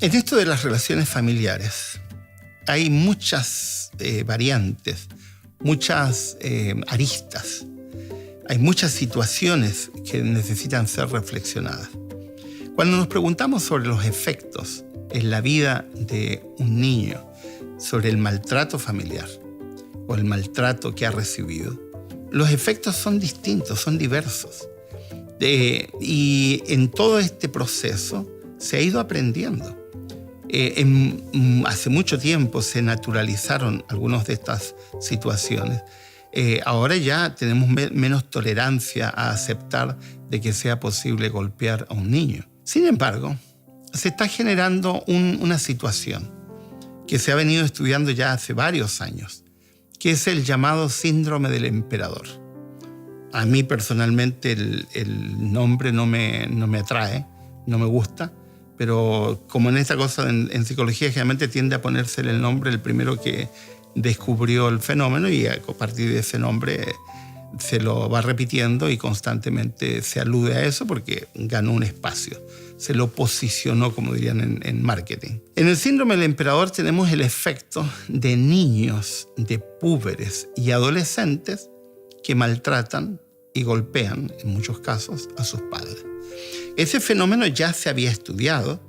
En esto de las relaciones familiares hay muchas variantes, muchas aristas. Hay muchas situaciones que necesitan ser reflexionadas. Cuando nos preguntamos sobre los efectos en la vida de un niño, sobre el maltrato familiar o el maltrato que ha recibido, los efectos son distintos, son diversos. Y en todo este proceso se ha ido aprendiendo. Hace mucho tiempo se naturalizaron algunas de estas situaciones. Ahora ya tenemos menos tolerancia a aceptar de que sea posible golpear a un niño. Sin embargo, se está generando una situación que se ha venido estudiando ya hace varios años, que es el llamado síndrome del emperador. A mí personalmente el nombre no me atrae, no me gusta, pero como en esta cosa en psicología generalmente tiende a ponerse el nombre el primero que descubrió el fenómeno, y a partir de ese nombre se lo va repitiendo y constantemente se alude a eso porque ganó un espacio, se lo posicionó, como dirían en marketing. En el síndrome del emperador tenemos el efecto de niños, de púberes y adolescentes que maltratan y golpean, en muchos casos, a sus padres. Ese fenómeno ya se había estudiado,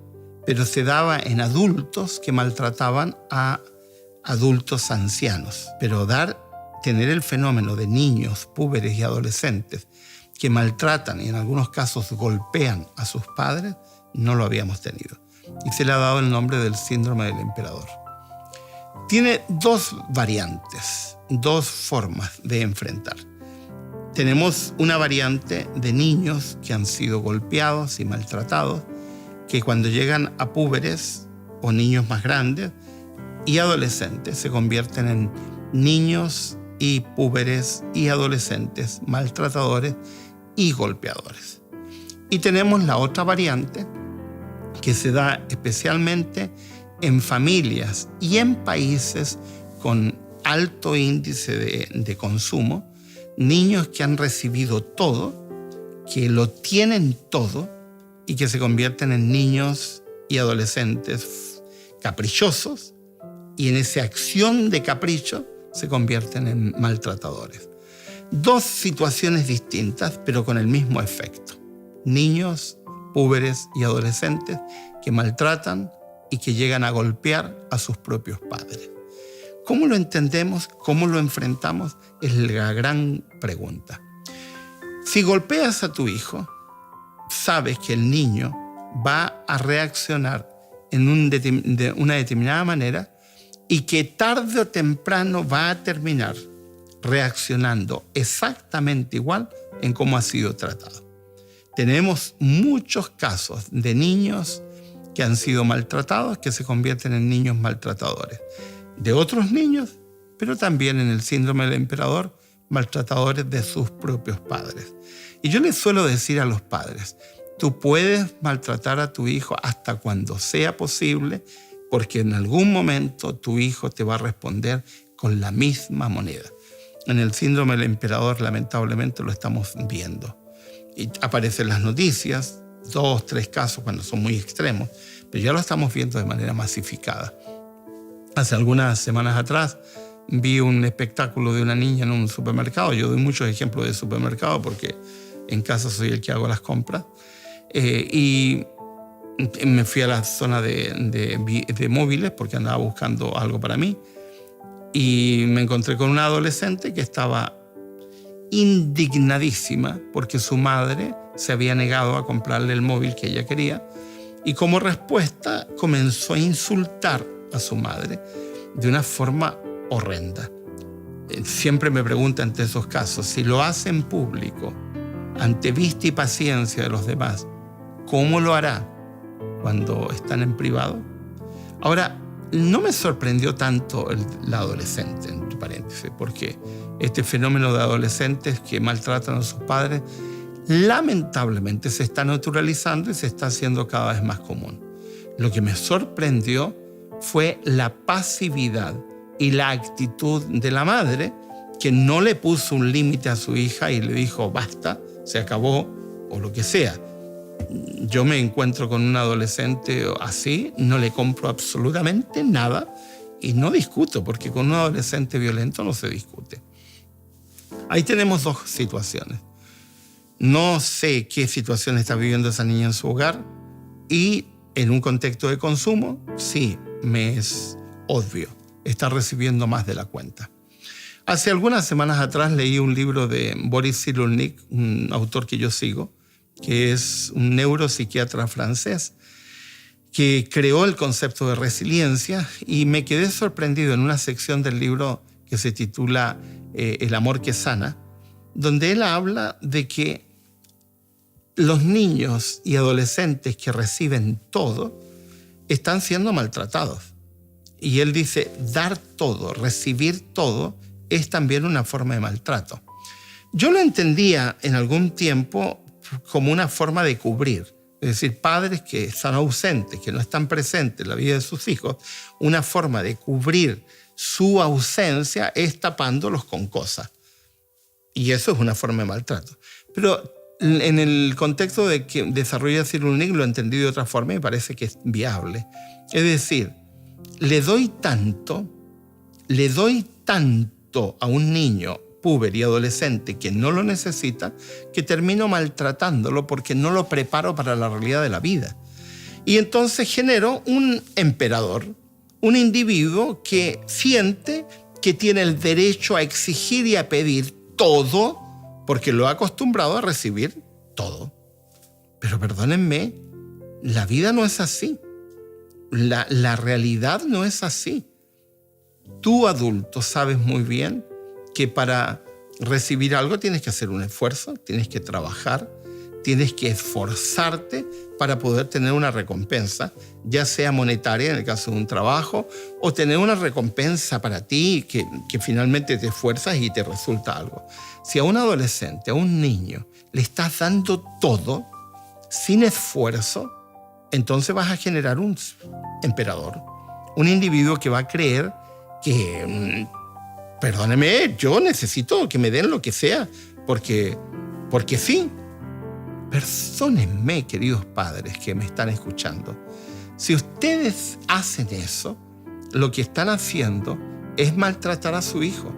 pero se daba en adultos que maltrataban a adultos ancianos. Pero tener el fenómeno de niños, púberes y adolescentes que maltratan y en algunos casos golpean a sus padres, no lo habíamos tenido. Y se le ha dado el nombre del síndrome del emperador. Tiene dos variantes, dos formas de enfrentar. Tenemos una variante de niños que han sido golpeados y maltratados, que cuando llegan a púberes o niños más grandes y adolescentes se convierten en niños y púberes y adolescentes maltratadores y golpeadores. Y tenemos la otra variante que se da especialmente en familias y en países con alto índice de consumo, niños que han recibido todo, que lo tienen todo y que se convierten en niños y adolescentes caprichosos, y en esa acción de capricho se convierten en maltratadores. Dos situaciones distintas, pero con el mismo efecto. Niños, púberes y adolescentes que maltratan y que llegan a golpear a sus propios padres. ¿Cómo lo entendemos? ¿Cómo lo enfrentamos? Es la gran pregunta. Si golpeas a tu hijo, sabes que el niño va a reaccionar de una determinada manera y que tarde o temprano va a terminar reaccionando exactamente igual en cómo ha sido tratado. Tenemos muchos casos de niños que han sido maltratados que se convierten en niños maltratadores. De otros niños, pero también en el síndrome del emperador, maltratadores de sus propios padres. Y yo les suelo decir a los padres, tú puedes maltratar a tu hijo hasta cuando sea posible, porque en algún momento tu hijo te va a responder con la misma moneda. En el síndrome del emperador, lamentablemente, lo estamos viendo. Y aparecen las noticias, 2, 3 casos cuando son muy extremos, pero ya lo estamos viendo de manera masificada. Hace algunas semanas atrás vi un espectáculo de una niña en un supermercado. Yo doy muchos ejemplos de supermercado porque en casa soy el que hago las compras. Y me fui a la zona de móviles porque andaba buscando algo para mí. Y me encontré con una adolescente que estaba indignadísima porque su madre se había negado a comprarle el móvil que ella quería. Y como respuesta comenzó a insultar a su madre de una forma horrenda. Siempre me pregunto ante esos casos, si lo hace en público, ante vista y paciencia de los demás, ¿cómo lo hará cuando están en privado? Ahora, no me sorprendió tanto la adolescente, entre paréntesis, porque este fenómeno de adolescentes que maltratan a sus padres lamentablemente se está naturalizando y se está haciendo cada vez más común. Lo que me sorprendió fue la pasividad y la actitud de la madre, que no le puso un límite a su hija y le dijo basta, se acabó o lo que sea. yo me encuentro con un adolescente así, no le compro absolutamente nada y no discuto, porque con un adolescente violento no se discute. Ahí tenemos dos situaciones. No sé qué situación está viviendo esa niña en su hogar, y en un contexto de consumo, sí, me es obvio, está recibiendo más de la cuenta. Hace algunas semanas atrás leí un libro de Boris Cyrulnik, un autor que yo sigo, que es un neuropsiquiatra francés, que creó el concepto de resiliencia, y me quedé sorprendido en una sección del libro que se titula El amor que sana, donde él habla de que los niños y adolescentes que reciben todo están siendo maltratados. Y él dice, dar todo, recibir todo, es también una forma de maltrato. Yo lo entendía en algún tiempo como una forma de cubrir. Es decir, padres que están ausentes, que no están presentes en la vida de sus hijos, una forma de cubrir su ausencia es tapándolos con cosas. Y eso es una forma de maltrato. Pero en el contexto de que desarrolla Cyrulnik lo entendí de otra forma y me parece que es viable. Es decir, le doy tanto a un niño puber y adolescente que no lo necesita, que termino maltratándolo porque no lo preparo para la realidad de la vida. Y entonces genero un emperador, un individuo que siente que tiene el derecho a exigir y a pedir todo porque lo ha acostumbrado a recibir todo. Pero perdónenme, la vida no es así. La realidad no es así. Tú, adulto, sabes muy bien que para recibir algo tienes que hacer un esfuerzo, tienes que trabajar, tienes que esforzarte para poder tener una recompensa, ya sea monetaria en el caso de un trabajo, o tener una recompensa para ti que finalmente te esfuerzas y te resulta algo. Si a un adolescente, a un niño, le estás dando todo sin esfuerzo, entonces vas a generar un emperador, un individuo que va a creer que, perdóneme, yo necesito que me den lo que sea, porque sí. Perdónenme, queridos padres que me están escuchando. Si ustedes hacen eso, lo que están haciendo es maltratar a su hijo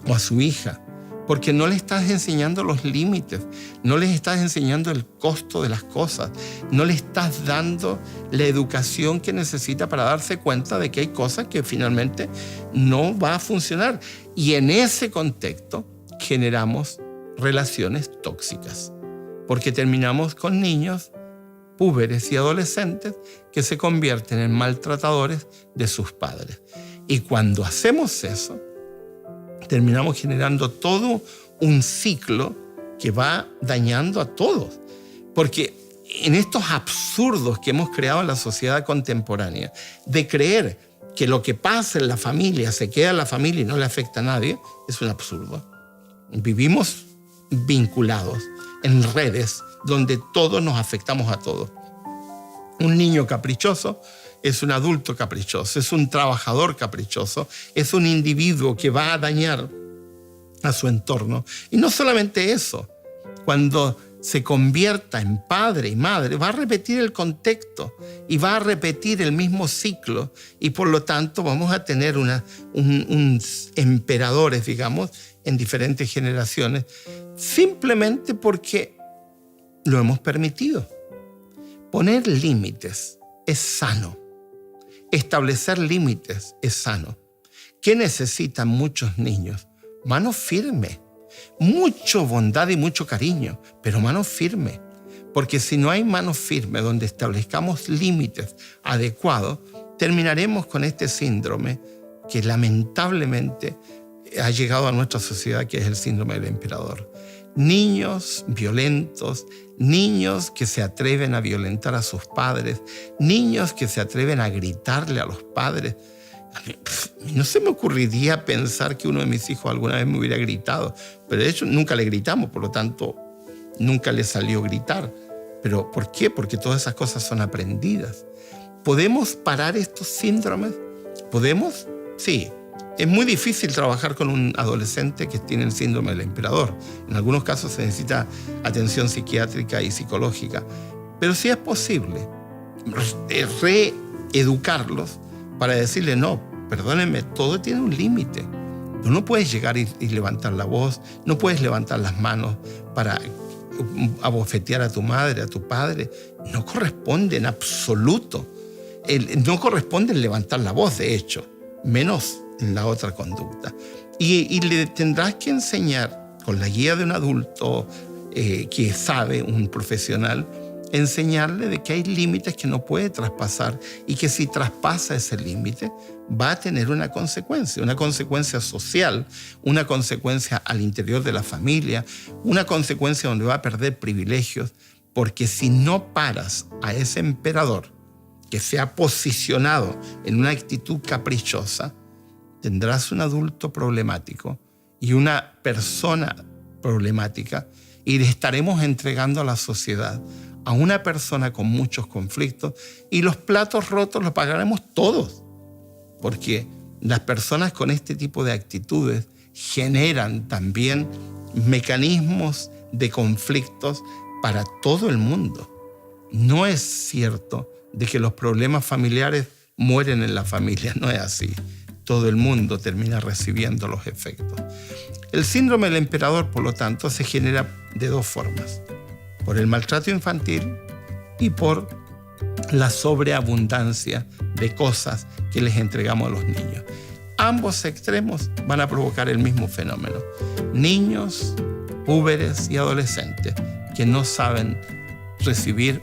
o a su hija, porque no le estás enseñando los límites, no les estás enseñando el costo de las cosas, no le estás dando la educación que necesita para darse cuenta de que hay cosas que finalmente no va a funcionar. Y en ese contexto generamos relaciones tóxicas, porque terminamos con niños, púberes y adolescentes que se convierten en maltratadores de sus padres. Y cuando hacemos eso, terminamos generando todo un ciclo que va dañando a todos. Porque en estos absurdos que hemos creado en la sociedad contemporánea, de creer que lo que pasa en la familia se queda en la familia y no le afecta a nadie, es un absurdo. Vivimos vinculados en redes donde todos nos afectamos a todos. Un niño caprichoso es un adulto caprichoso, es un trabajador caprichoso, es un individuo que va a dañar a su entorno. Y no solamente eso, cuando se convierta en padre y madre, va a repetir el contexto y va a repetir el mismo ciclo, y por lo tanto vamos a tener emperadores, digamos, en diferentes generaciones, simplemente porque lo hemos permitido. Poner límites es sano. Establecer límites es sano. ¿Qué necesitan muchos niños? Mano firme. Mucha bondad y mucho cariño, pero mano firme. Porque si no hay mano firme donde establezcamos límites adecuados, terminaremos con este síndrome que lamentablemente ha llegado a nuestra sociedad, que es el síndrome del emperador. Niños violentos, niños que se atreven a violentar a sus padres, niños que se atreven a gritarle a los padres. A mí, no se me ocurriría pensar que uno de mis hijos alguna vez me hubiera gritado, pero de hecho nunca le gritamos, por lo tanto nunca le salió gritar. ¿Pero por qué? Porque todas esas cosas son aprendidas. ¿Podemos parar estos síndromes? ¿Podemos? Sí, Es muy difícil trabajar con un adolescente que tiene el síndrome del emperador. En algunos casos se necesita atención psiquiátrica y psicológica. Pero sí es posible reeducarlos para decirle, no, perdónenme, todo tiene un límite. Tú no puedes llegar y levantar la voz, no puedes levantar las manos para abofetear a tu madre, a tu padre. No corresponde en absoluto. No corresponde el levantar la voz, de hecho, menos en la otra conducta. Y le tendrás que enseñar, con la guía de un adulto que sabe, un profesional, enseñarle de que hay límites que no puede traspasar y que si traspasa ese límite va a tener una consecuencia social, una consecuencia al interior de la familia, una consecuencia donde va a perder privilegios, porque si no paras a ese emperador que se ha posicionado en una actitud caprichosa, tendrás un adulto problemático y una persona problemática y le estaremos entregando a la sociedad a una persona con muchos conflictos y los platos rotos los pagaremos todos, porque las personas con este tipo de actitudes generan también mecanismos de conflictos para todo el mundo. No es cierto de que los problemas familiares mueren en la familia, no es así. Todo el mundo termina recibiendo los efectos. El síndrome del emperador, por lo tanto, se genera de dos formas: por el maltrato infantil y por la sobreabundancia de cosas que les entregamos a los niños. Ambos extremos van a provocar el mismo fenómeno. Niños, púberes y adolescentes que no saben recibir